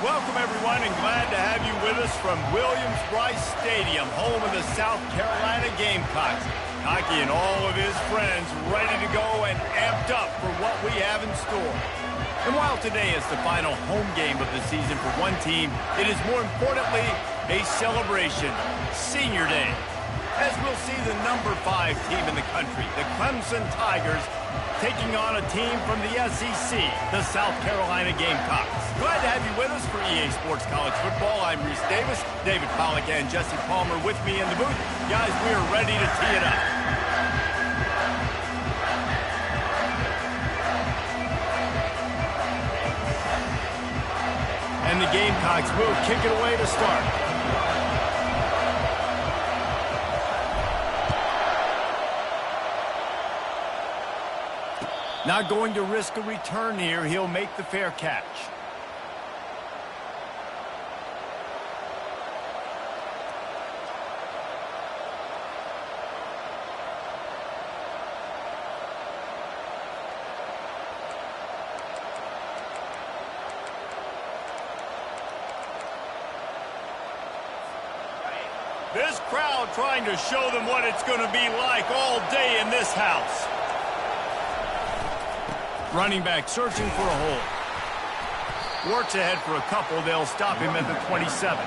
Welcome, everyone, and glad to have you with us from Williams-Brice Stadium, home of the South Carolina Gamecocks. Hockey and all of his friends ready to go and amped up for what we have in store. And while today is the final home game of the season for one team, it is more importantly a celebration, Senior Day. As we'll see the number 5 team in the country, the Clemson Tigers, taking on a team from the SEC, the South Carolina Gamecocks. Glad to have you with us for EA Sports College Football. I'm Reese Davis, David Pollack and Jesse Palmer with me in the booth. Guys, we are ready to tee it up. And the Gamecocks will kick it away to start. Not going to risk a return here. He'll make the fair catch. This crowd trying to show them what it's going to be like all day in this house. Running back searching for a hole. Works ahead for a couple. They'll stop him at the 27.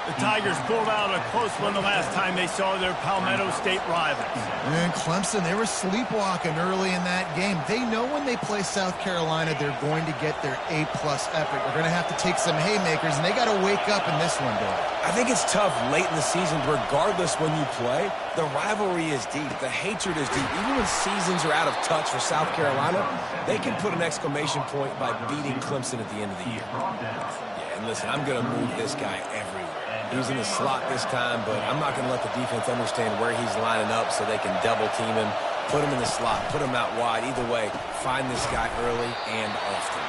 The Tigers pulled out a close one the last time they saw their Palmetto State rivals. And Clemson, they were sleepwalking early in that game. They know when they play South Carolina, they're going to get their A-plus effort. They're going to have to take some haymakers, and they got to wake up in this one, Bill. I think it's tough late in the season, regardless when you play. The rivalry is deep. The hatred is deep. Even when seasons are out of touch for South Carolina, they can put an exclamation point by beating Clemson at the end of the year. Yeah, and listen, I'm going to move this guy everywhere. He's in the slot this time, but I'm not going to let the defense understand where he's lining up so they can double team him, put him in the slot, put him out wide. Either way, find this guy early and often.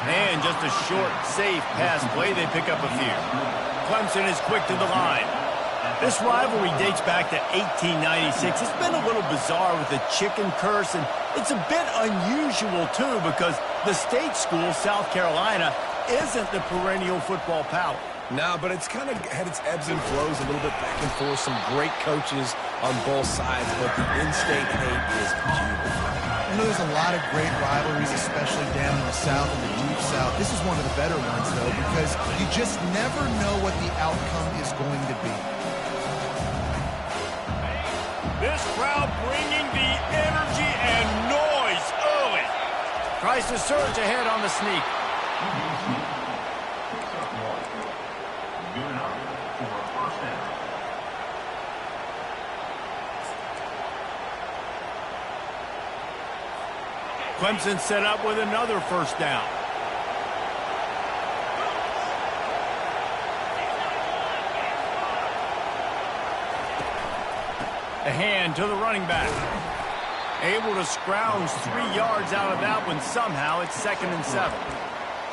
And just a short, safe pass play. They pick up a few. Clemson is quick to the line. This rivalry dates back to 1896. It's been a little bizarre with the chicken curse, and it's a bit unusual, too, because the state school, South Carolina, isn't the perennial football power. No, but it's kind of had its ebbs and flows a little bit back and forth. Some great coaches on both sides, but the in-state hate is huge. I know there's a lot of great rivalries, especially down in the South and the Deep South. This is one of the better ones, though, because you just never know what the outcome is going to be. This crowd bringing the energy and noise early. Tries to surge ahead on the sneak. Clemson set up with another first down. A hand to the running back. Able to scrounge 3 yards out of that one somehow. It's 2nd and 7.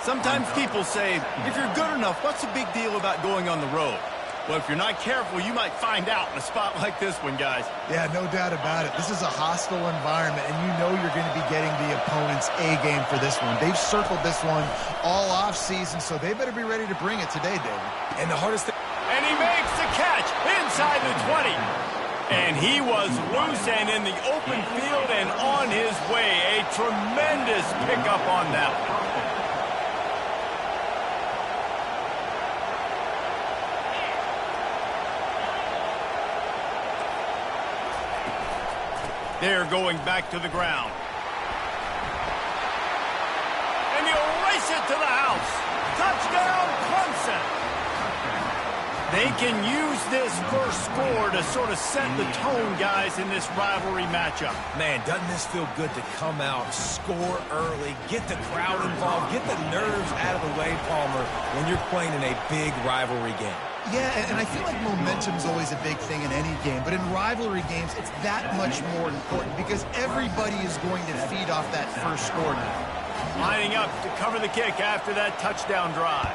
Sometimes people say, if you're good enough, what's the big deal about going on the road? Well, if you're not careful, you might find out in a spot like this one, guys. Yeah, no doubt about it. This is a hostile environment, and you know you're going to be getting the opponent's A-game for this one. They've circled this one all off-season, so they better be ready to bring it today, David. And the hardest thing... And he makes the catch inside the 20. And he was loose and in the open field and on his way. A tremendous pickup on that one. They're going back to the ground. And he'll race it to the house. Touchdown, Clemson. They can use this first score to sort of set the tone, guys, in this rivalry matchup. Man, doesn't this feel good to come out, score early, get the crowd involved, get the nerves out of the way, Palmer, when you're playing in a big rivalry game? Yeah, and I feel like momentum's always a big thing in any game, but in rivalry games, it's that much more important because everybody is going to feed off that first score now. Lining up to cover the kick after that touchdown drive.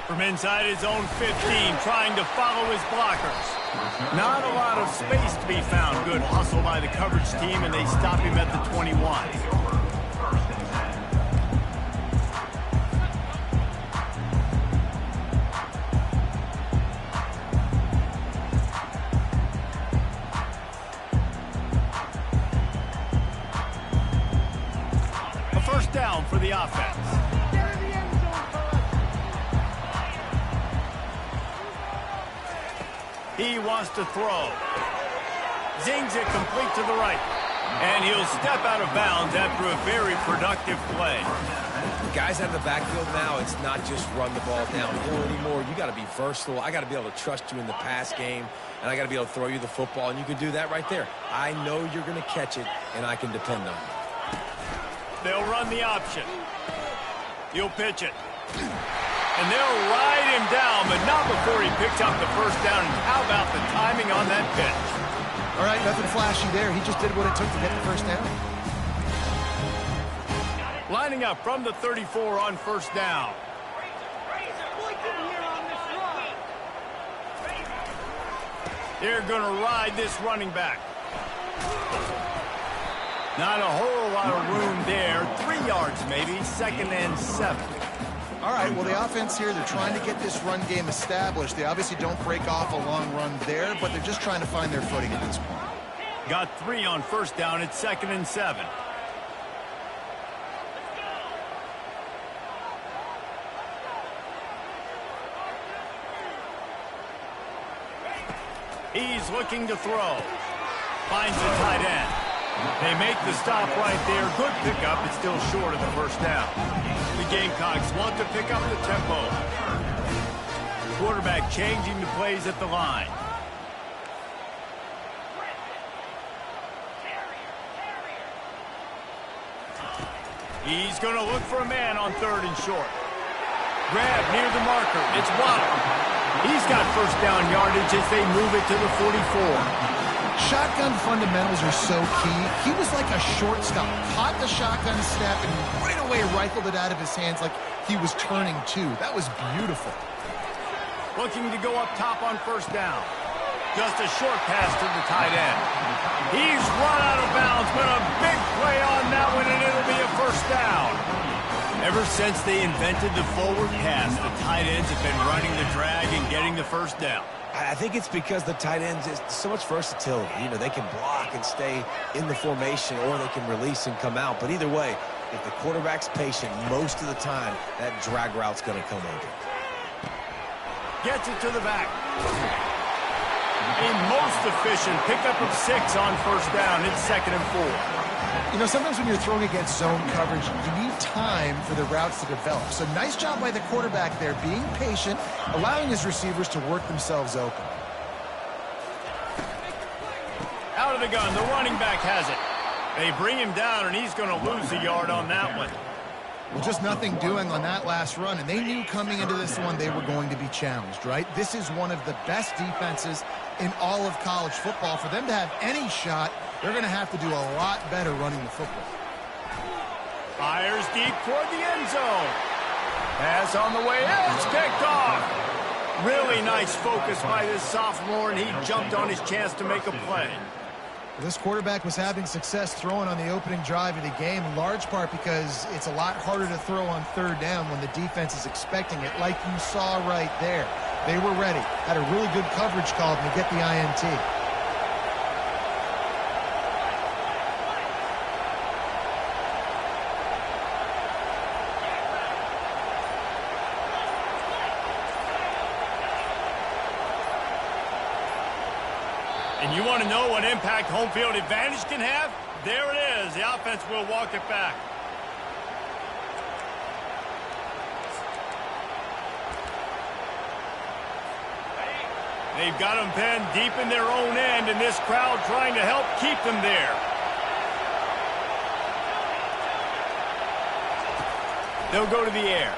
From inside his own 15, trying to follow his blockers. Not a lot of space to be found. Good hustle by the coverage team, and they stop him at the 21. for the offense. He wants to throw. Zings it complete to the right. And he'll step out of bounds after a very productive play. Guys out of the backfield now, it's not just run the ball downhill anymore. You got to be versatile. I got to be able to trust you in the pass game, and I got to be able to throw you the football, and you can do that right there. I know you're going to catch it, and I can depend on it. They'll run the option. He'll pitch it. And they'll ride him down, but not before he picks up the first down. And how about the timing on that pitch? All right, nothing flashy there. He just did what it took to get the first down. Lining up from the 34 on first down. They're going to ride this running back. Not a whole lot of room there. 3 yards maybe, 2nd and 7. All right, well, the offense here, they're trying to get this run game established. They obviously don't break off a long run there, but they're just trying to find their footing at this point. Got 3 on first down. It's 2nd and 7. He's looking to throw. Finds the tight end. They make the stop right there. Good pickup. It's still short of the first down. The Gamecocks want to pick up the tempo. Quarterback changing the plays at the line. He's going to look for a man on 3rd and short. Grab near the marker. It's Waddle. He's got first down yardage as they move it to the 44. Shotgun fundamentals are so key. He was like a shortstop. Caught the shotgun snap and right away rifled it out of his hands like he was turning too. That was beautiful. Looking to go up top on first down. Just a short pass to the tight end. He's run out of bounds, but a big play on that one, and it'll be a first down. Ever since they invented the forward pass, the tight ends have been running the drag and getting the first down. I think it's because the tight ends is so much versatility. You know, they can block and stay in the formation, or they can release and come out. But either way, if the quarterback's patient, most of the time, that drag route's going to come over. Gets it to the back. A most efficient pickup of 6 on first down. It's 2nd and 4. You know, sometimes when you're throwing against zone coverage, you need time for the routes to develop. So nice job by the quarterback there, being patient, allowing his receivers to work themselves open. Out of the gun, the running back has it. They bring him down, and he's going to lose a yard on that one. Well, just nothing doing on that last run, and they knew coming into this one they were going to be challenged, right? This is one of the best defenses in all of college football. For them to have any shot, they're going to have to do a lot better running the football. Fires deep toward the end zone. Pass on the way in. It's picked off. Really nice focus by this sophomore, and he jumped on his chance to make a play. This quarterback was having success throwing on the opening drive of the game, in large part because it's a lot harder to throw on 3rd down when the defense is expecting it, like you saw right there. They were ready, had a really good coverage call to get the INT. And you want to know what impact home field advantage can have? There it is. The offense will walk it back. They've got them pinned deep in their own end, and this crowd trying to help keep them there. They'll go to the air.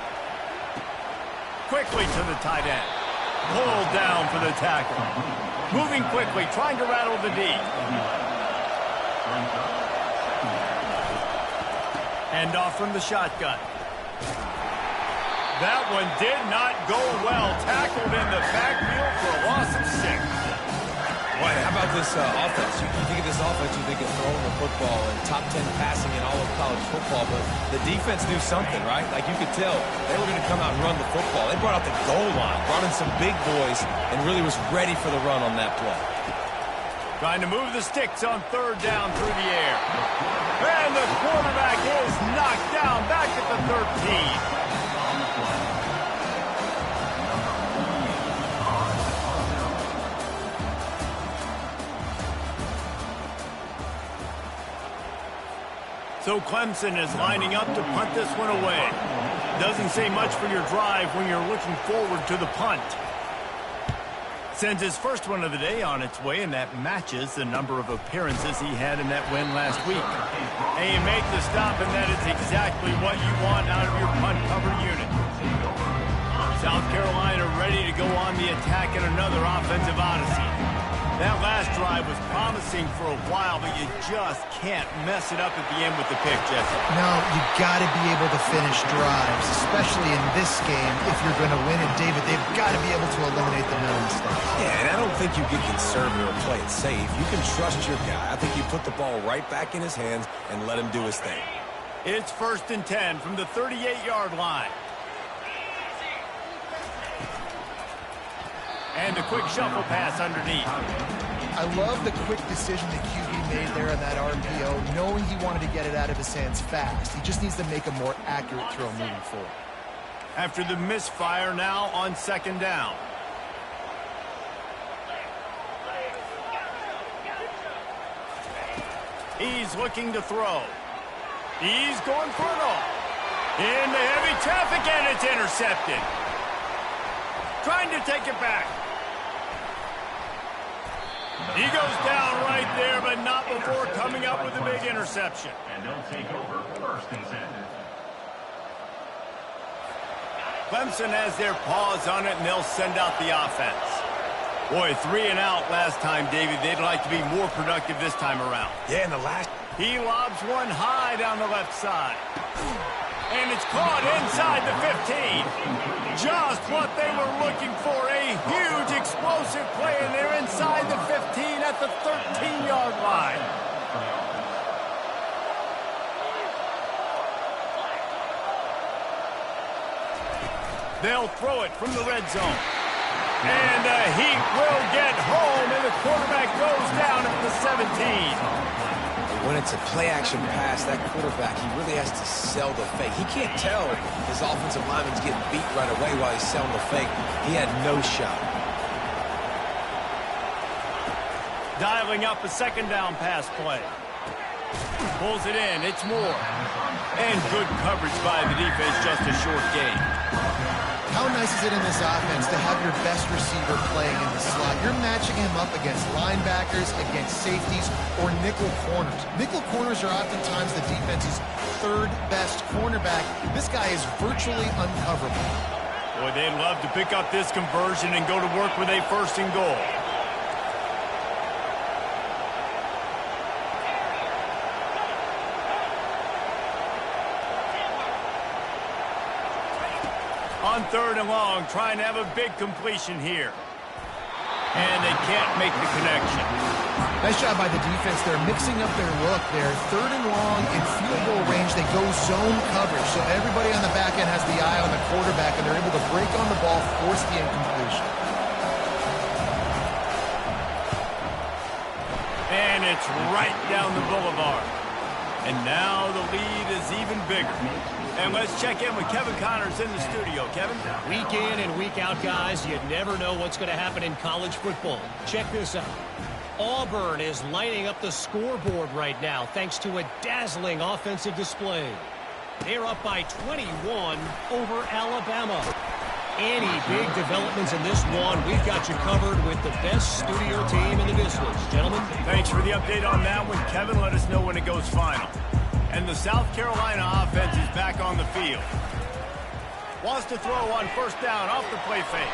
Quickly to the tight end. Pulled down for the tackle. Moving quickly, trying to rattle the D. Hand off from the shotgun. That one did not go well. Tackled in the backfield for a loss of 6. Boy, how about this offense? You think of this offense, you think of throwing the football and top 10 passing in all of college football, but the defense knew something, right? Like you could tell they were going to come out and run the football. They brought out the goal line, brought in some big boys, and really was ready for the run on that play. Trying to move the sticks on third down through the air. And the quarterback is knocked down back at the 13. So Clemson is lining up to punt this one away. Doesn't say much for your drive when you're looking forward to the punt. Sends his first one of the day on its way, and that matches the number of appearances he had in that win last week. And you make the stop, and that is exactly what you want out of your punt cover unit. South Carolina ready to go on the attack in another offensive odyssey. That last drive was promising for a while, but you just can't mess it up at the end with the pick, Jesse. No, you got to be able to finish drives, especially in this game. If you're going to win it, David, they've got to be able to eliminate the mental mistakes. Yeah, and I don't think you get conservative or play it safe. You can trust your guy. I think you put the ball right back in his hands and let him do his thing. It's 1st and 10 from the 38-yard line. And a quick shuffle pass underneath. I love the quick decision the QB made there on that RPO, knowing he wanted to get it out of his hands fast. He just needs to make a more accurate throw moving forward. After the misfire, now on 2nd down. He's looking to throw. He's going for it all. Into heavy traffic, and it's intercepted. Trying to take it back. He goes down right there, but not before coming up with a big interception. And they'll take over 1st and 10. Clemson has their paws on it, and they'll send out the offense. Boy, 3 and out last time, David. They'd like to be more productive this time around. Yeah, and the last... He lobs one high down the left side. And it's caught inside the 15. Just what they were looking for. A huge explosive play, and they're inside the 15 at the 13-yard line. They'll throw it from the red zone. And the Heat will get home, and the quarterback goes down at the 17. When it's a play-action pass, that quarterback, he really has to sell the fake. He can't tell his offensive lineman's getting beat right away while he's selling the fake. He had no shot. Dialing up a 2nd down pass play. Pulls it in. It's Moore. And good coverage by the defense, just a short gain. How nice is it in this offense to have your best receiver playing in the slot? You're matching him up against linebackers, against safeties, or nickel corners. Nickel corners are oftentimes the defense's 3rd best cornerback. This guy is virtually uncoverable. Boy, they'd love to pick up this conversion and go to work with a 1st and goal. On 3rd and long, trying to have a big completion here. And they can't make the connection. Nice job by the defense. They're mixing up their look there. 3rd and long in field goal range. They go zone coverage. So everybody on the back end has the eye on the quarterback, and they're able to break on the ball, force the incompletion. And it's right down the boulevard. And now the lead is even bigger. And let's check in with Kevin Connors in the studio. Kevin? Week in and week out, guys, you never know what's going to happen in college football. Check this out. Auburn is lining up the scoreboard right now thanks to a dazzling offensive display. They're up by 21 over Alabama. Any big developments in this one, we've got you covered with the best studio team in the business. Gentlemen. Thanks for the update on that one, Kevin. Let us know when it goes final. And the South Carolina offense is back on the field. Wants to throw on 1st down off the play fake.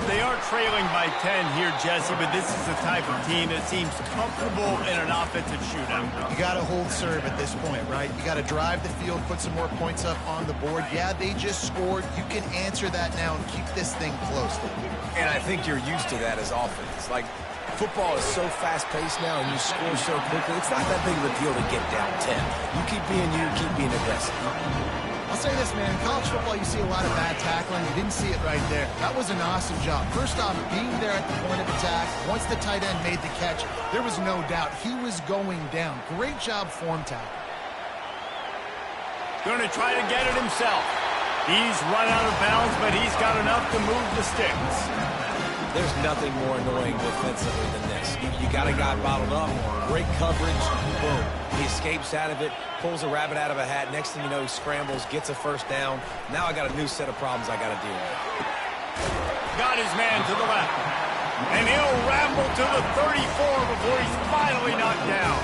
They are trailing by 10 here, Jesse, but this is the type of team that seems comfortable in an offensive shootout. You got to hold serve at this point, right? You got to drive the field, put some more points up on the board. Yeah, they just scored. You can answer that now and keep this thing close. And I think you're used to that as offense. Like, football is so fast-paced now and you score so quickly, it's not that big of a deal to get down 10. You keep being you, keep being aggressive. I'll say this, man. In college football, you see a lot of bad tackling. You didn't see it right there. That was an awesome job. First off, being there at the point of attack, once the tight end made the catch, there was no doubt he was going down. Great job form tackle. Going to try to get it himself. He's run out of bounds, but he's got enough to move the sticks. There's nothing more annoying defensively than this. You got a guy bottled up, great coverage, boom. He escapes out of it, pulls a rabbit out of a hat. Next thing you know, he scrambles, gets a first down. Now I got a new set of problems I got to deal with. Got his man to the left. And he'll ramble to the 34 before he's finally knocked down.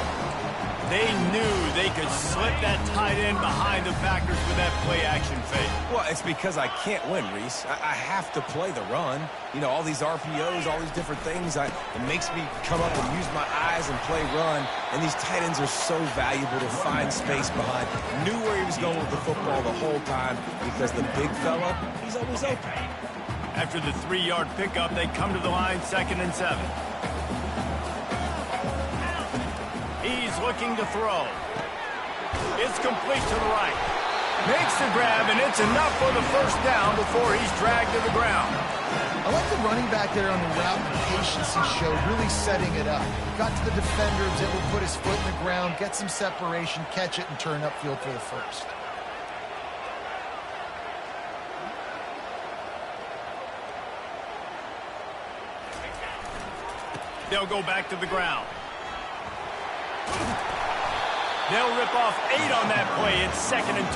They knew they could slip that tight end behind the backers with that play-action fake. Well, it's because I can't win, Reese. I have to play the run. You know, all these RPOs, all these different things. It makes me come up and use my eyes and play run. And these tight ends are so valuable to find space behind. Knew where he was going with the football the whole time because the big fella, he's always open. After the 3-yard pickup, they come to the line, 2nd and 7. He's looking to throw. It's complete to the right. Makes the grab, and it's enough for the first down before he's dragged to the ground. I like the running back there on the route and the patience he showed, really setting it up. Got to the defender, was able to put his foot in the ground, get some separation, catch it, and turn upfield for the first. They'll go back to the ground. They'll rip off 8 on that play. It's 2nd and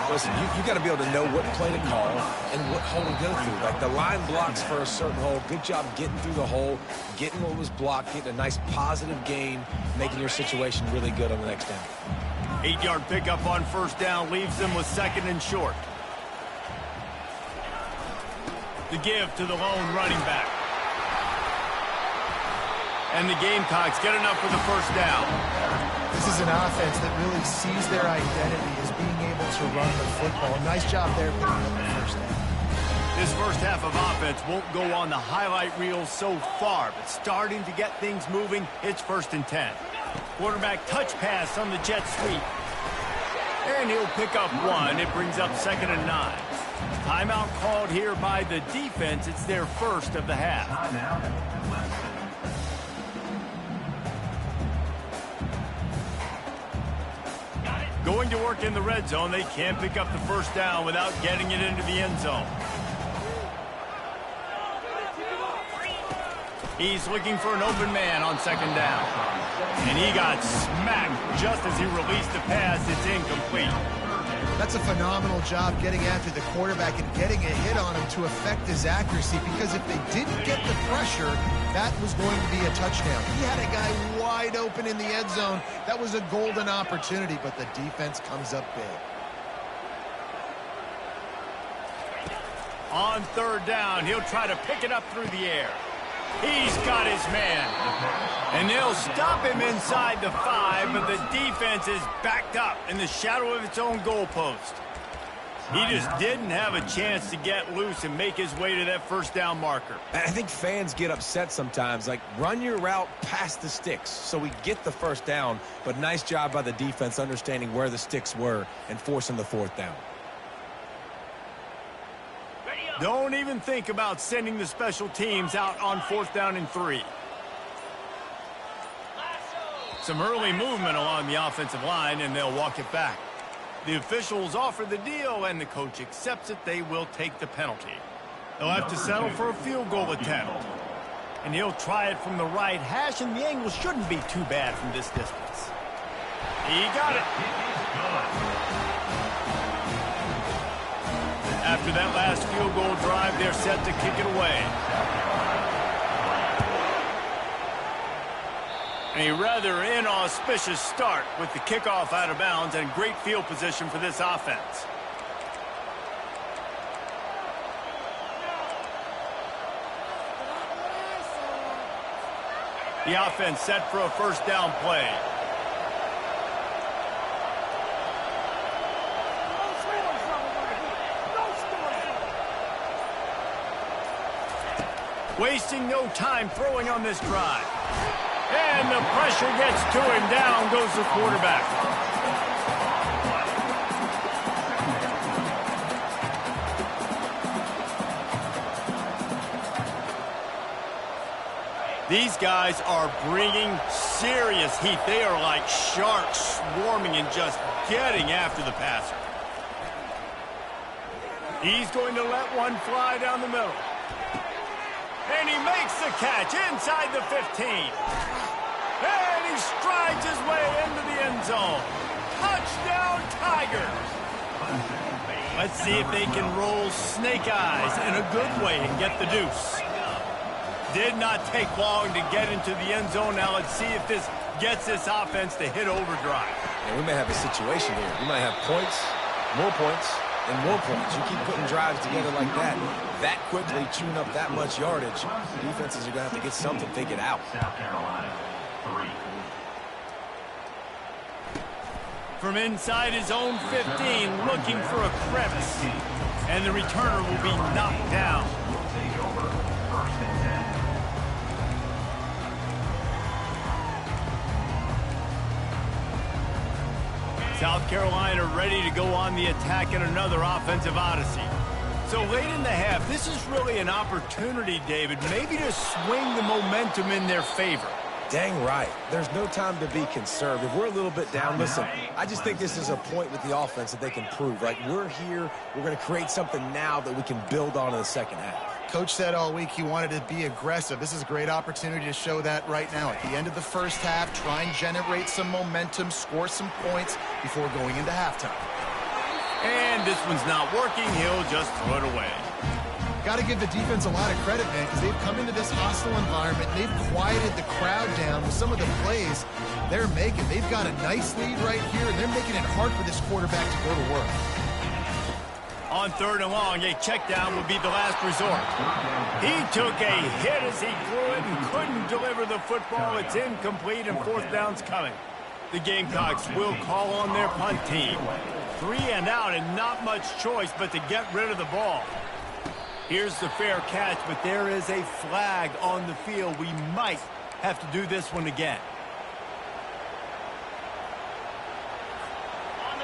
2. Listen, you got to be able to know what play to call and what hole to go through. Like the line blocks for a certain hole. Good job getting through the hole, getting what was blocked, getting a nice positive gain, making your situation really good on the next down. 8-yard pickup on first down leaves them with 2nd and short. The give to the lone running back. And the Gamecocks get enough for the first down. This is an offense that really sees their identity as being able to run the football. Nice job there picking up the first down. This first half of offense won't go on the highlight reel so far, but starting to get things moving, it's 1st and 10. Quarterback touch pass on the jet sweep. And he'll pick up 1. It brings up 2nd and 9. Timeout called here by the defense. It's their first of the half. Going to work in the red zone. They can't pick up the first down without getting it into the end zone. He's looking for an open man on 2nd down. And he got smacked just as he released the pass. It's incomplete. That's a phenomenal job getting after the quarterback and getting a hit on him to affect his accuracy, because if they didn't get the pressure, that was going to be a touchdown. He had a guy wide open in the end zone. That was a golden opportunity, but the defense comes up big. On 3rd down, he'll try to pick it up through the air. He's got his man. And they'll stop him inside the 5, but the defense is backed up in the shadow of its own goalpost. He just didn't have a chance to get loose and make his way to that first down marker. And I think fans get upset sometimes. Like, run your route past the sticks so we get the first down. But nice job by the defense understanding where the sticks were and forcing the 4th down. Don't even think about sending the special teams out on 4th down and 3. Some early movement along the offensive line, and they'll walk it back. The officials offer the deal, and the coach accepts it. They will take the penalty. They'll have to settle for a field goal attempt. And he'll try it from the right hash, and the angle shouldn't be too bad from this distance. He got it. After that last field goal drive, they're set to kick it away. A rather inauspicious start with the kickoff out of bounds and great field position for this offense. The offense set for a first down play. Wasting no time throwing on this drive. And the pressure gets to him. Down goes the quarterback. These guys are bringing serious heat. They are like sharks swarming and just getting after the passer. He's going to let one fly down the middle. And he makes the catch inside the 15. And he strides his way into the end zone. Touchdown, Tigers. Let's see if they can roll snake eyes in a good way and get the deuce. Did not take long to get into the end zone. Now let's see if this gets this offense to hit overdrive. And we may have a situation here. We might have points, more points, and more points. You keep putting drives together like that quickly, chewing up that much yardage, defenses are going to have to get something figured out. South Carolina, 3. From inside his own 15, looking for a crevice. And the returner will be knocked down. Take over, 1st and 10. South Carolina ready to go on the attack in another offensive odyssey. So late in the half, this is really an opportunity, David, maybe to swing the momentum in their favor. Dang right. There's no time to be conservative. We're a little bit down. Listen, I just think this is a point with the offense that they can prove. Like, we're here, we're going to create something now that we can build on in the second half. Coach said all week he wanted to be aggressive. This is a great opportunity to show that right now. At the end of the first half, try and generate some momentum, score some points before going into halftime. And this one's not working. He'll just throw it away. Got to give the defense a lot of credit, man, because they've come into this hostile environment. They've quieted the crowd down with some of the plays they're making. They've got a nice lead right here, and they're making it hard for this quarterback to go to work. On 3rd and long, a check down would be the last resort. He took a hit as he threw it and couldn't deliver the football. It's incomplete, and 4th down's coming. The Gamecocks will call on their punt team. 3 and out, and not much choice but to get rid of the ball. Here's the fair catch, but there is a flag on the field. We might have to do this one again.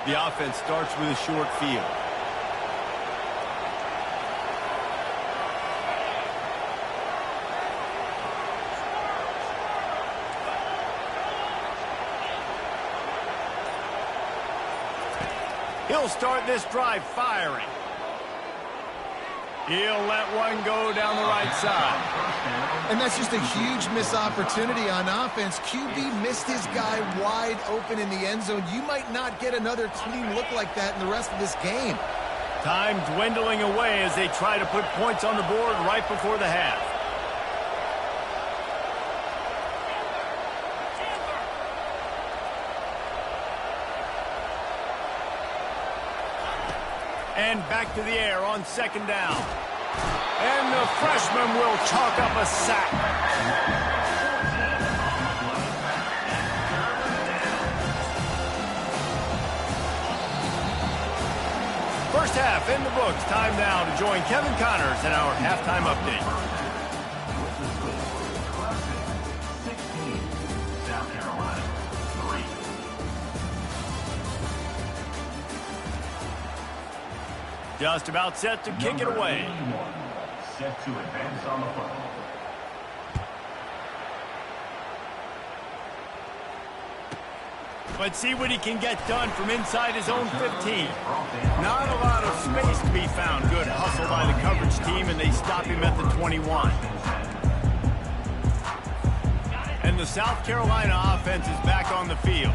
The offense starts with a short field. He'll start this drive firing. He'll let one go down the right side. And that's just a huge missed opportunity on offense. QB missed his guy wide open in the end zone. You might not get another clean look like that in the rest of this game. Time dwindling away as they try to put points on the board right before the half. And back to the air on 2nd down. And the freshman will chalk up a sack. First half in the books. Time now to join Kevin Connors in our halftime update. 16, South Carolina, 3. Just about set to kick it away. Set to advance on the football. Let's see what he can get done from inside his own 15. Not a lot of space to be found. Good hustle by the coverage team, and they stop him at the 21. And the South Carolina offense is back on the field.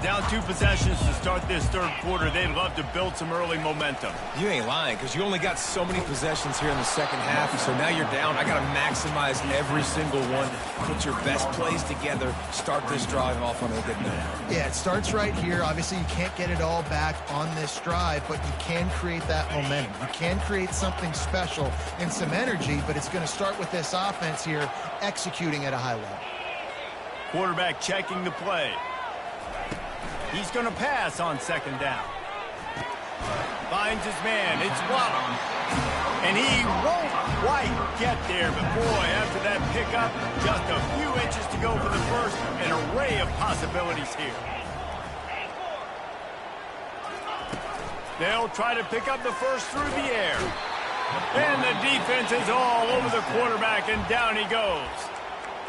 Down 2 possessions to start this 3rd quarter. They'd love to build some early momentum. You ain't lying, because you only got so many possessions here in the second half, so now you're down. I got to maximize every single one. Put your best plays together. Start this drive off on a good note. Yeah, it starts right here. Obviously, you can't get it all back on this drive, but you can create that momentum. You can create something special and some energy, but it's going to start with this offense here executing at a high level. Quarterback checking the play. He's going to pass on 2nd down. Finds his man. It's blocked. And he won't quite get there. But, boy, after that pickup, just a few inches to go for the first. An array of possibilities here. They'll try to pick up the first through the air. And the defense is all over the quarterback, and down he goes.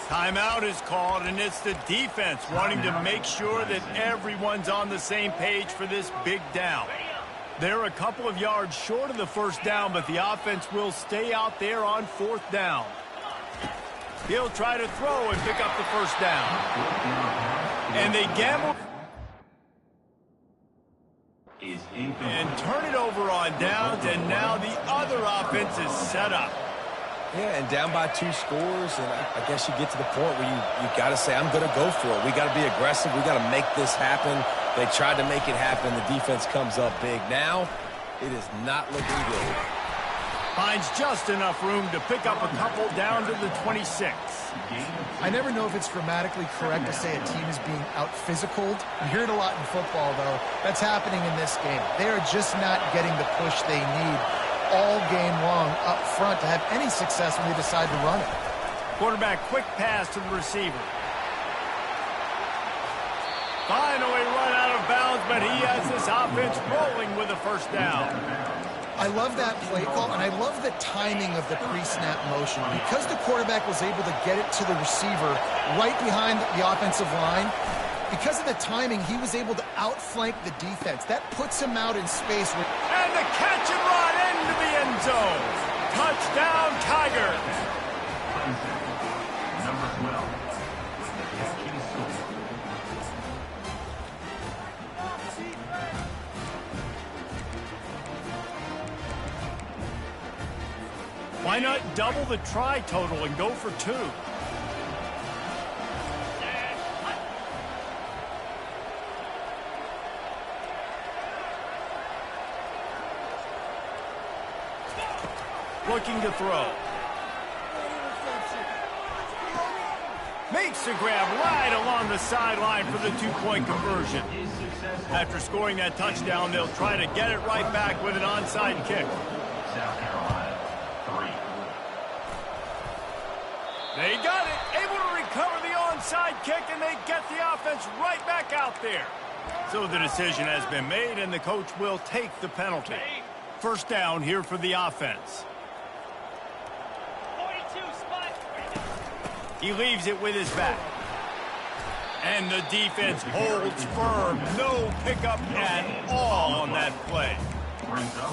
Timeout is called, and it's the defense wanting to make sure that everyone's on the same page for this big down. They're a couple of yards short of the first down, but the offense will stay out there on fourth down. He'll try to throw and pick up the first down. And they gamble and turn it over on downs, and now the other offense is set up. Yeah, and down by 2 scores, and I guess you get to the point where you got to say, I'm going to go for it. We got to be aggressive. We got to make this happen. They tried to make it happen. The defense comes up big. Now, it is not looking good. Finds just enough room to pick up a couple down to the 26. I never know if it's grammatically correct to say a team is being out-physicaled. You hear it a lot in football, though. That's happening in this game. They are just not getting the push they need all game long up front to have any success when they decide to run it. Quarterback, quick pass to the receiver. Finally run out of bounds, but he has this offense rolling with a first down. I love that play call, and I love the timing of the pre-snap motion. Because the quarterback was able to get it to the receiver right behind the offensive line, because of the timing, he was able to outflank the defense. That puts him out in space. And the catch and run into the end zone. Touchdown, Tigers. Number 12 with the catch and score. Why not double the try total and go for 2? Looking to throw. Makes the grab right along the sideline for the 2-point conversion. After scoring that touchdown, they'll try to get it right back with an onside kick. South Carolina, 3. They got it. Able to recover the onside kick, and they get the offense right back out there. So the decision has been made, and the coach will take the penalty. First down here for the offense. He leaves it with his back. And the defense holds firm. No pickup at all on that play.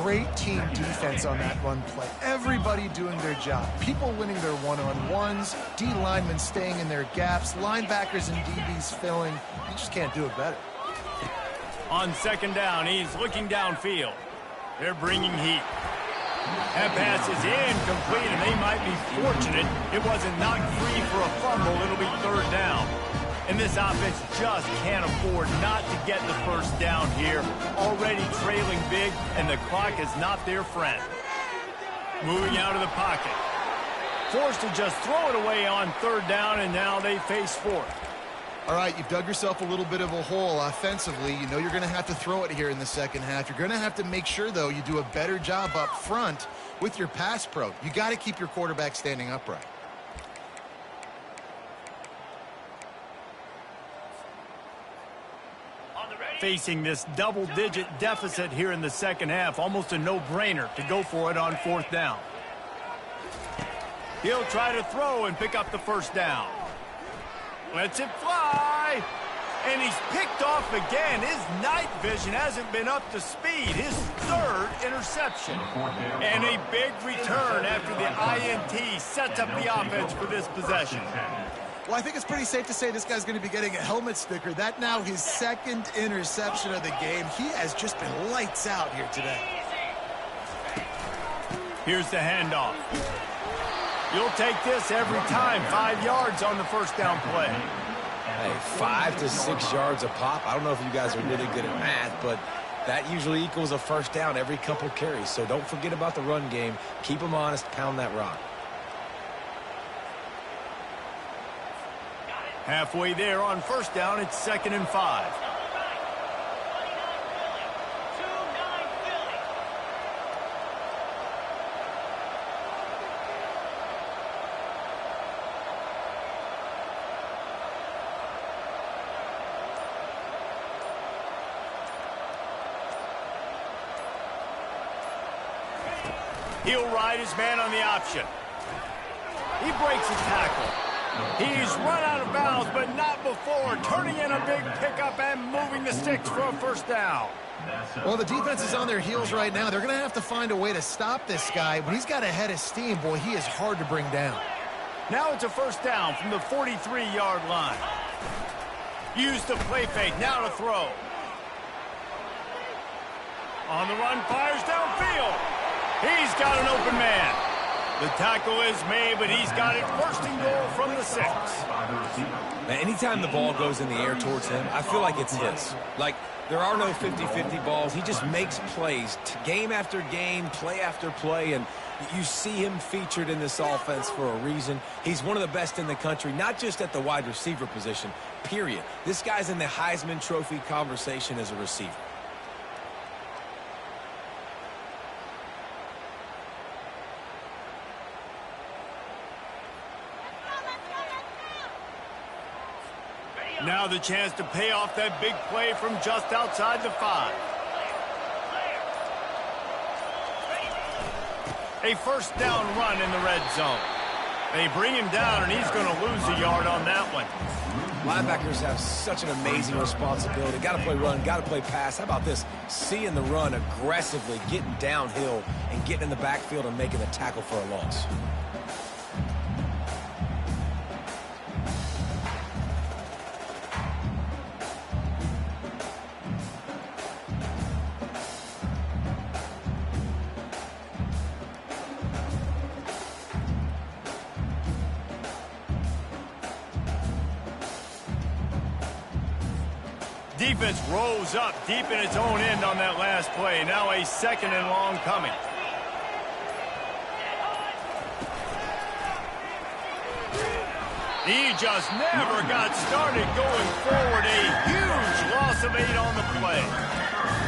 Great team defense on that run play. Everybody doing their job. People winning their one-on-ones, D linemen staying in their gaps, linebackers and DBs filling. You just can't do it better. On second down, he's looking downfield. They're bringing heat. That pass is incomplete, and they might be fortunate it wasn't knocked free for a fumble. It'll be third down. And this offense just can't afford not to get the first down here. Already trailing big, and the clock is not their friend. Moving out of the pocket. Forced to just throw it away on third down, and now they face fourth. All right, you've dug yourself a little bit of a hole offensively. You know you're going to have to throw it here in the second half. You're going to have to make sure, though, you do a better job up front with your pass pro. You got to keep your quarterback standing upright. Facing this double-digit deficit here in the second half, almost a no-brainer to go for it on fourth down. He'll try to throw and pick up the first down. Lets it fly. And he's picked off again. His night vision hasn't been up to speed. His third interception. And a big return after the INT sets up the offense for this possession. Well, I think it's pretty safe to say this guy's going to be getting a helmet sticker. That now his second interception of the game. He has just been lights out here today. Here's the handoff. You'll take this every time. 5 yards on the first down play. Hey, 5 to 6 yards a pop. I don't know if you guys are really good at math, but that usually equals a first down every couple carries. So don't forget about the run game. Keep them honest. Pound that rock. Halfway there on first down, it's 2nd and 5. He'll ride his man on the option. He breaks his tackle. He's run out of bounds, but not before turning in a big pickup and moving the sticks for a first down. Well, the defense is on their heels right now. They're going to have to find a way to stop this guy. When he's got a head of steam, boy, he is hard to bring down. Now it's a first down from the 43-yard line. Use the play fake, now to throw. On the run, fires downfield. He's got an open man. The tackle is made, but he's got it first and goal from the 6. Now, anytime the ball goes in the air towards him, I feel like it's his. Like, there are no 50-50 balls. He just makes plays game after game, play after play, and you see him featured in this offense for a reason. He's one of the best in the country, not just at the wide receiver position, period. This guy's in the Heisman Trophy conversation as a receiver. Now the chance to pay off that big play from just outside the 5. A first down run in the red zone. They bring him down, and he's going to lose a yard on that one. Linebackers have such an amazing responsibility. Got to play run, got to play pass. How about this? Seeing the run aggressively, getting downhill, and getting in the backfield and making a tackle for a loss. Defense rose up deep in its own end on that last play. Now a second and long coming. He just never got started going forward. A huge loss of 8 on the play.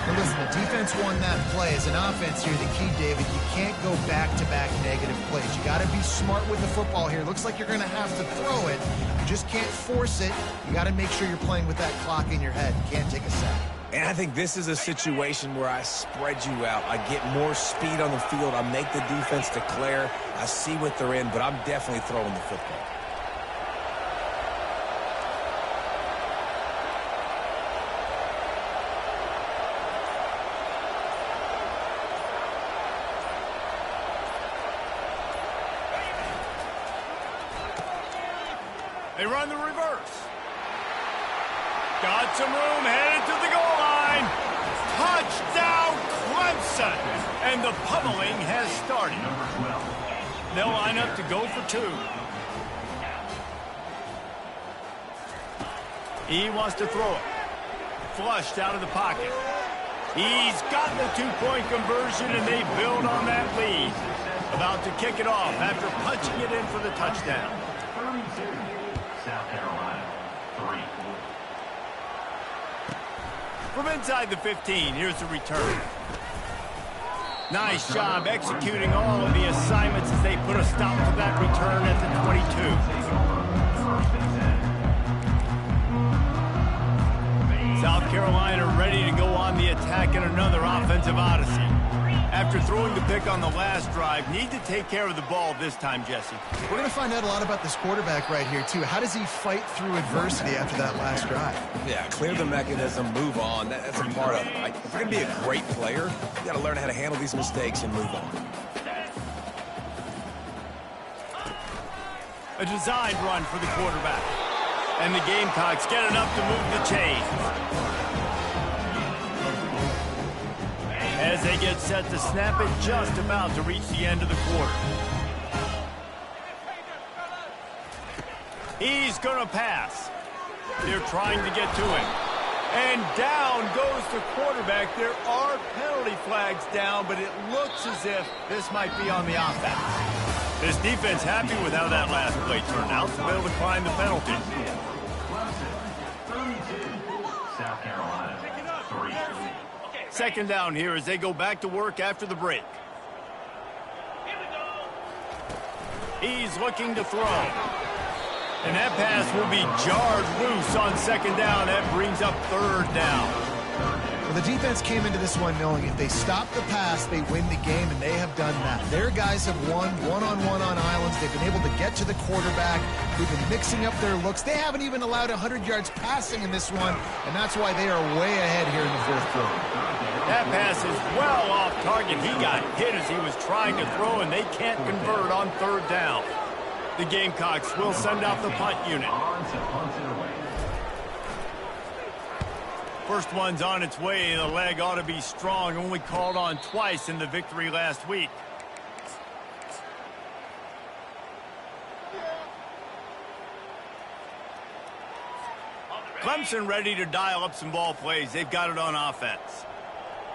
But listen, the defense won that play. As an offense here, the key, David, you can't go back-to-back negative plays. You got to be smart with the football here. Looks like you're going to have to throw it. You just can't force it. You got to make sure you're playing with that clock in your head. You can't take a sack. And I think this is a situation where I spread you out. I get more speed on the field. I make the defense declare. I see what they're in, but I'm definitely throwing the football. They run the reverse. Got some room, headed to the goal line. Touchdown, Clemson. And the pummeling has started. They'll line up to go for 2. He wants to throw it. Flushed out of the pocket. He's got the 2-point conversion, and they build on that lead. About to kick it off after punching it in for the touchdown. South Carolina, 3. From inside the 15, here's the return. Nice job executing all of the assignments as they put a stop to that return at the 22. South Carolina ready to go on the attack in another offensive odyssey. After throwing the pick on the last drive, need to take care of the ball this time, Jesse. We're going to find out a lot about this quarterback right here, too. How does he fight through adversity after that last drive? Yeah, clear the mechanism, move on. That's a part of it. Right? If you're going to be a great player, you got to learn how to handle these mistakes and move on. A designed run for the quarterback. And the Gamecocks get enough to move the chains. As they get set to snap it, just about to reach the end of the quarter. He's going to pass. They're trying to get to him. And down goes the quarterback. There are penalty flags down, but it looks as if this might be on the offense. This defense happy with how that last play turned out, so they'll decline the penalty. South Carolina, 3. Second down here as they go back to work after the break. He's looking to throw. And that pass will be jarred loose on second down. That brings up third down. Well, the defense came into this one knowing if they stop the pass, they win the game, and they have done that. Their guys have won one-on-one on islands. They've been able to get to the quarterback. They've been mixing up their looks. They haven't even allowed 100 yards passing in this one, and that's why they are way ahead here in the fourth quarter. That pass is well off target. He got hit as he was trying to throw, and they can't convert on third down. The Gamecocks will send out the punt unit. First one's on its way. The leg ought to be strong. Only called on twice in the victory last week. Clemson ready to dial up some ball plays. They've got it on offense.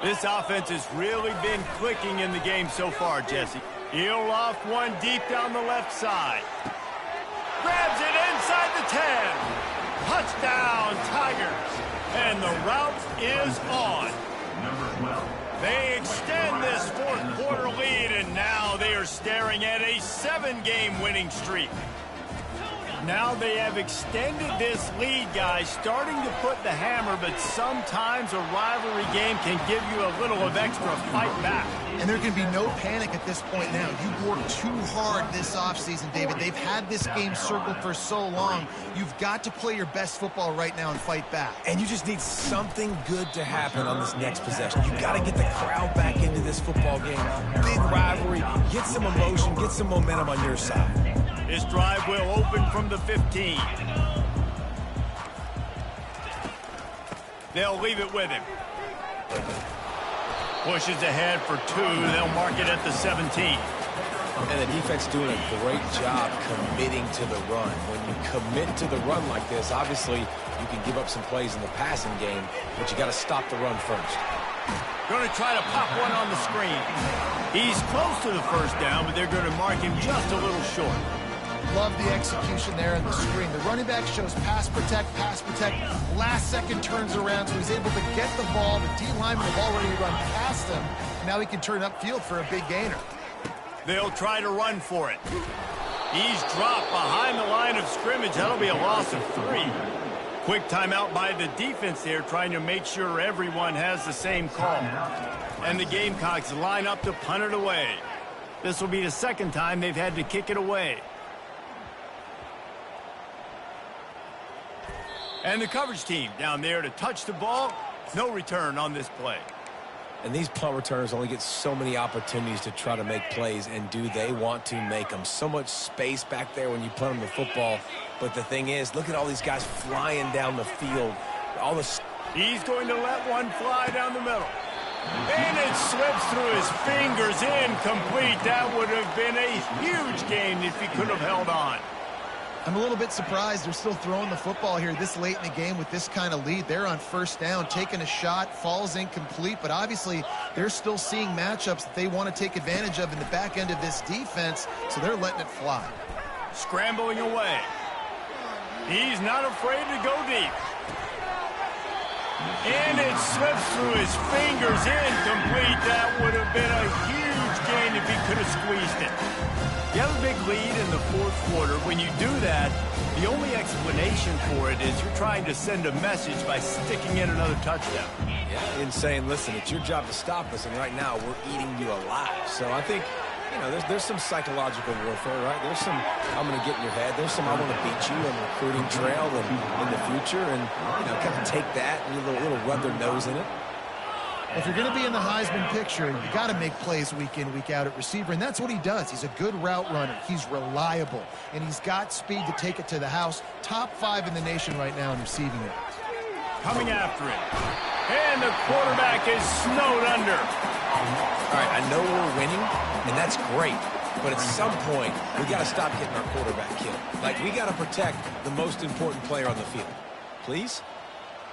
This offense has really been clicking in the game so far, Jesse. He'll loft one deep down the left side. Grabs it inside the 10. Touchdown, Tigers. And the route is on. They extend this fourth quarter lead, and now they are staring at a 7-game winning streak. Now they have extended this lead, guys, starting to put the hammer, but sometimes a rivalry game can give you a little of extra fight back. And there can be no panic at this point now. You've worked too hard this offseason, David. They've had this game circled for so long. You've got to play your best football right now and fight back. And you just need something good to happen on this next possession. You got to get the crowd back into this football game. Big rivalry. Get some emotion. Get some momentum on your side. This drive will open from the 15. They'll leave it with him. Pushes ahead for 2. They'll mark it at the 17. And the defense doing a great job committing to the run. When you commit to the run like this, obviously you can give up some plays in the passing game, but you got to stop the run first. Going to try to pop one on the screen. He's close to the first down, but they're going to mark him just a little short. Love the execution there in the screen. The running back shows pass protect. Last second turns around, so he's able to get the ball. The D-lineman have already run past him. Now he can turn upfield for a big gainer. They'll try to run for it. He's dropped behind the line of scrimmage. That'll be a loss of 3. Quick timeout by the defense there, trying to make sure everyone has the same call. And the Gamecocks line up to punt it away. This will be the second time they've had to kick it away. And the coverage team down there to touch the ball. No return on this play. And these punt returners only get so many opportunities to try to make plays, and do they want to make them? So much space back there when you punt them the football. But the thing is, look at all these guys flying down the field. He's going to let one fly down the middle. And it slips through his fingers, incomplete. That would have been a huge gain if he could have held on. I'm a little bit surprised they're still throwing the football here this late in the game with this kind of lead. They're on first down, taking a shot, falls incomplete, but obviously they're still seeing matchups that they want to take advantage of in the back end of this defense, so they're letting it fly. Scrambling away. He's not afraid to go deep. And it slips through his fingers, incomplete. That would have been a huge gain if he could have squeezed it. You have a big lead in the fourth quarter. When you do that, the only explanation for it is you're trying to send a message by sticking in another touchdown. Yeah, and saying, listen, it's your job to stop us, and right now we're eating you alive. So I think, you know, there's some psychological warfare, right? There's some, I'm going to get in your head. There's some, I want to beat you on the recruiting trail and in the future, and, you know, kind of take that and a little rub their nose in it. If you're going to be in the Heisman picture, you got to make plays week in, week out at receiver, and that's what he does. He's a good route runner. He's reliable, and he's got speed to take it to the house. Top 5 in the nation right now in receiving it. Coming after it. And the quarterback is snowed under. All right, I know we're winning, and that's great. But at some point, we got to stop getting our quarterback killed. Like, we got to protect the most important player on the field. Please?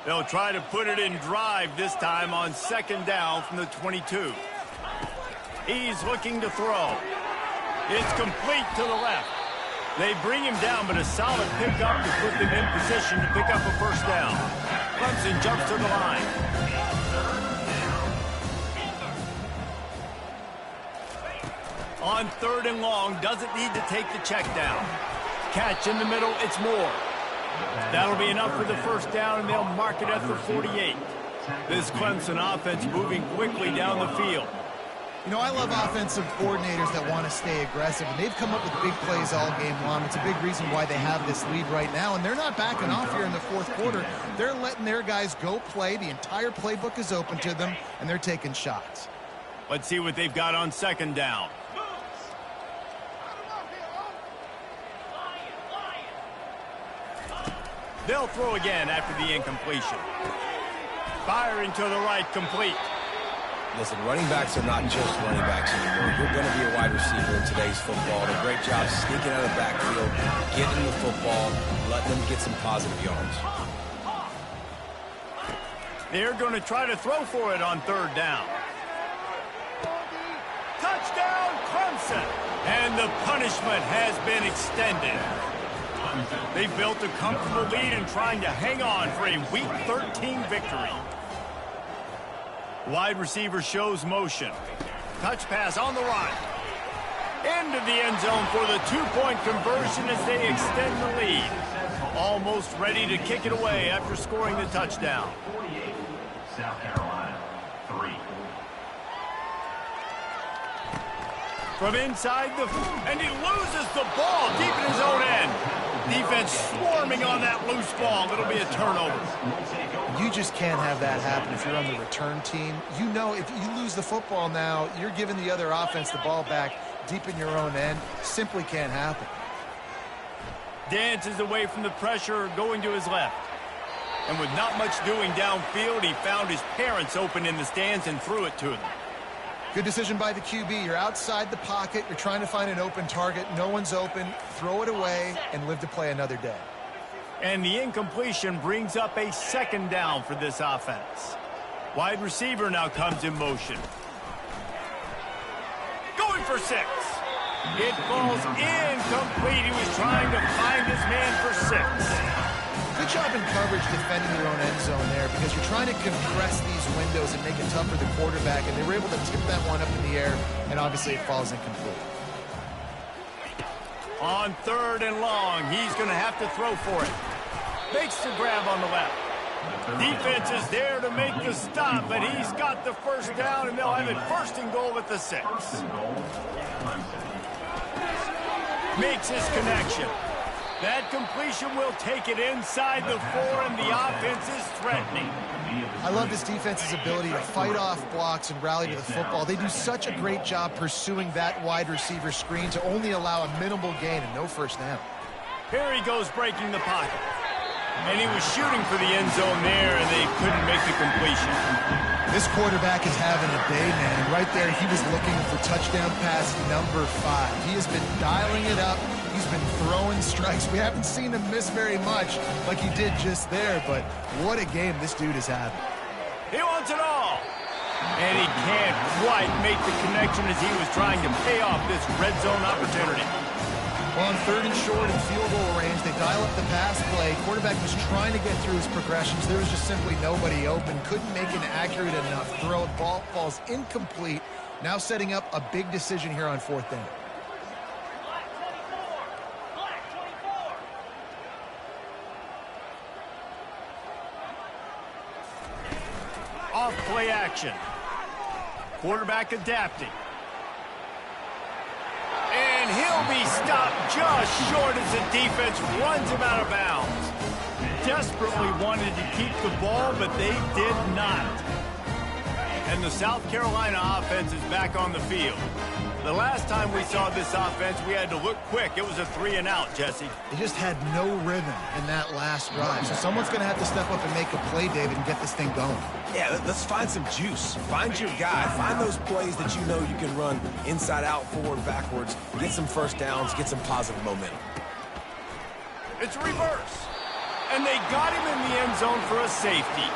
They'll try to put it in drive this time on second down from the 22. He's looking to throw. It's complete to the left. They bring him down, but a solid pickup to put them in position to pick up a first down. Clemson jumps to the line. On third and long, doesn't need to take the check down. Catch in the middle, it's Moore. That'll be enough for the first down, and they'll mark it at the 48. This Clemson offense moving quickly down the field. You know, I love offensive coordinators that want to stay aggressive, and they've come up with big plays all game long. It's a big reason why they have this lead right now, and they're not backing off here in the fourth quarter. They're letting their guys go play. The entire playbook is open to them, and they're taking shots. Let's see what they've got on second down. They'll throw again after the incompletion. Firing to the right, complete. Listen, running backs are not just running backs anymore. You're going to be a wide receiver in today's football. Did a great job sneaking out of the backfield, getting the football, letting them get some positive yards. They're going to try to throw for it on third down. Touchdown, Clemson! And the punishment has been extended. They built a comfortable lead and trying to hang on for a Week 13 victory. Wide receiver shows motion. Touch pass on the run. Into the end zone for the two-point conversion as they extend the lead. Almost ready to kick it away after scoring the touchdown. 48, South Carolina, 3. From inside and he loses the ball deep in his own end. Defense swarming on that loose ball. It'll be a turnover. You just can't have that happen if you're on the return team. You know, if you lose the football now, you're giving the other offense the ball back deep in your own end. Simply can't happen. Dances away from the pressure, going to his left. And with not much doing downfield, he found his parents open in the stands and threw it to them. Good decision by the QB. You're outside the pocket. You're trying to find an open target. No one's open. Throw it away and live to play another day. And the incompletion brings up a second down for this offense. Wide receiver now comes in motion. Going for 6. It falls incomplete. He was trying to find his man for 6. Good job in coverage defending your own end zone there because you're trying to compress these windows and make it tough for the quarterback, and they were able to tip that one up in the air, and obviously it falls incomplete. On third and long, he's going to have to throw for it. Makes the grab on the left. Defense is there to make the stop, but he's got the first down, and they'll have it first and goal at the 6. Makes his connection. That completion will take it inside the 4, and the offense is threatening. I love this defense's ability to fight off blocks and rally to the football. They do such a great job pursuing that wide receiver screen to only allow a minimal gain and no first down. Here he goes breaking the pocket. And he was shooting for the end zone there, and they couldn't make the completion. This quarterback is having a day, man. And right there, he was looking for touchdown pass number 5. He has been dialing it up. He's been throwing strikes. We haven't seen him miss very much like he did just there, but what a game this dude is having. He wants it all. And he can't quite make the connection as he was trying to pay off this red zone opportunity. Well, on third and short and field goal range, they dial up the pass play. Quarterback was trying to get through his progressions. There was just simply nobody open. Couldn't make an accurate enough throw. Ball falls incomplete. Now setting up a big decision here on fourth down. Off play action. Quarterback adapting. And he'll be stopped just short as the defense runs him out of bounds. Desperately wanted to keep the ball, but they did not. And the South Carolina offense is back on the field. The last time we saw this offense, we had to look quick. It was a 3-and-out, Jesse. They just had no rhythm in that last drive. So someone's going to have to step up and make a play, David, and get this thing going. Yeah, let's find some juice. Find your guy. Find those plays that you know you can run inside out, forward, backwards. Get some first downs. Get some positive momentum. It's reverse. And they got him in the end zone for a safety.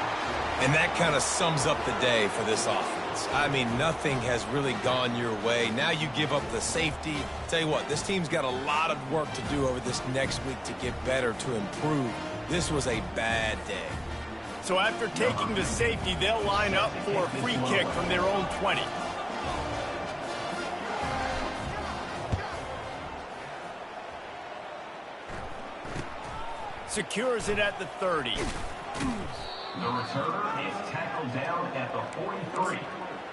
And that kind of sums up the day for this offense. I mean, nothing has really gone your way. Now you give up the safety. Tell you what, this team's got a lot of work to do over this next week to get better, to improve. This was a bad day. So after taking the safety, they'll line up for a free kick from their own 20. Secures it at the 30. The returner is tackled down at the 43,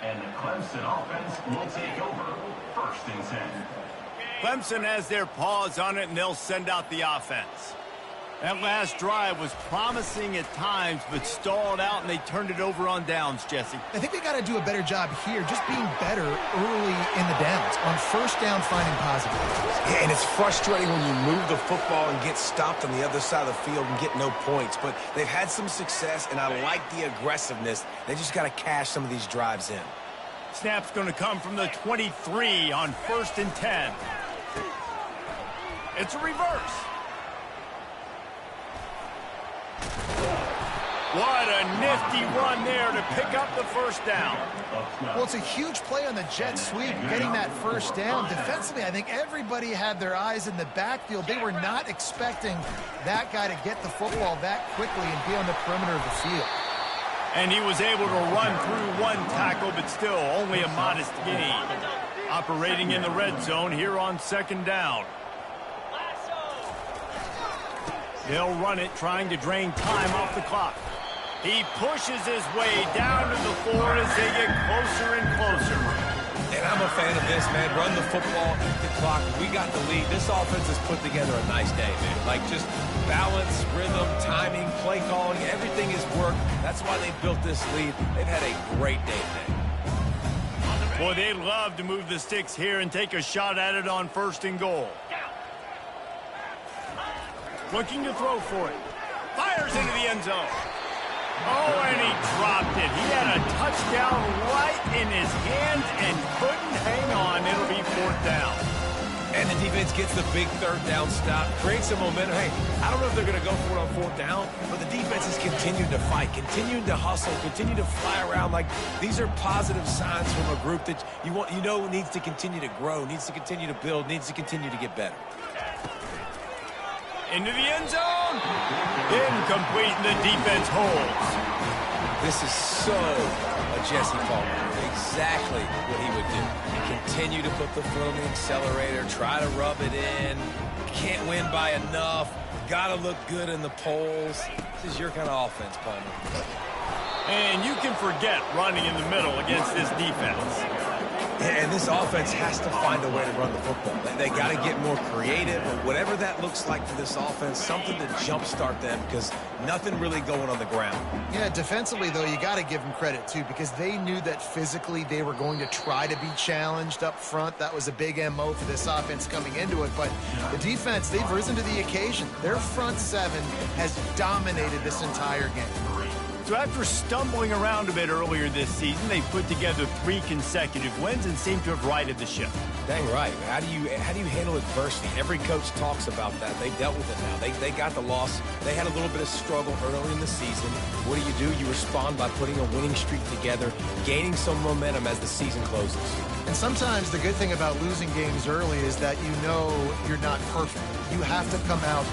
and the Clemson offense will take over 1st and 10. Clemson has their paws on it, and they'll send out the offense. That last drive was promising at times, but stalled out, and they turned it over on downs, Jesse. I think they got to do a better job here, just being better early in the downs. On 1st down, finding positives. Yeah, and it's frustrating when you move the football and get stopped on the other side of the field and get no points. But they've had some success, and I like the aggressiveness. They just got to cash some of these drives in. Snap's going to come from the 23 on 1st and 10. It's a reverse. What a nifty run there to pick up the 1st down. Well, it's a huge play on the jet sweep, getting that 1st down. Defensively, I think everybody had their eyes in the backfield. They were not expecting that guy to get the football that quickly and be on the perimeter of the field. And he was able to run through one tackle, but still only a modest gain. Operating in the red zone here on 2nd down. They'll run it, trying to drain time off the clock. He pushes his way down to the floor as they get closer and closer. And I'm a fan of this, man. Run the football, eat the clock. We got the lead. This offense has put together a nice day, man. Like, just balance, rhythm, timing, play calling, everything has worked. That's why they built this lead. They've had a great day today. Boy, they'd love to move the sticks here and take a shot at it on 1st and goal. Looking to throw for it. Fires into the end zone. Oh, and he dropped it. He had a touchdown right in his hands and couldn't hang on. It'll be 4th down. And the defense gets the big 3rd down stop, creates some momentum. Hey, I don't know if they're going to go for it on 4th down, but the defense has continued to fight, continuing to hustle, continue to fly around. Like, these are positive signs from a group that you know needs to continue to grow, needs to continue to build, needs to continue to get better. Into the end zone. Incomplete, and the defense holds. This is so a Jesse Palmer. Exactly what he would do. Continue to put the foot on the accelerator, try to rub it in. Can't win by enough. Got to look good in the polls. This is your kind of offense, Palmer. And you can forget running in the middle against this defense. And this offense has to find a way to run the football. They got to get more creative, or whatever that looks like for this offense, something to jumpstart them, because nothing really going on the ground. Yeah, defensively, though, you got to give them credit, too, because they knew that physically they were going to try to be challenged up front. That was a big MO for this offense coming into it. But the defense, they've risen to the occasion. Their front 7 has dominated this entire game. So after stumbling around a bit earlier this season, they put together 3 consecutive wins and seem to have righted the ship. Dang right. How do you handle adversity? Every coach talks about that. They dealt with it now. They got the loss. They had a little bit of struggle early in the season. What do? You respond by putting a winning streak together, gaining some momentum as the season closes. And sometimes the good thing about losing games early is that you know you're not perfect. You have to come out,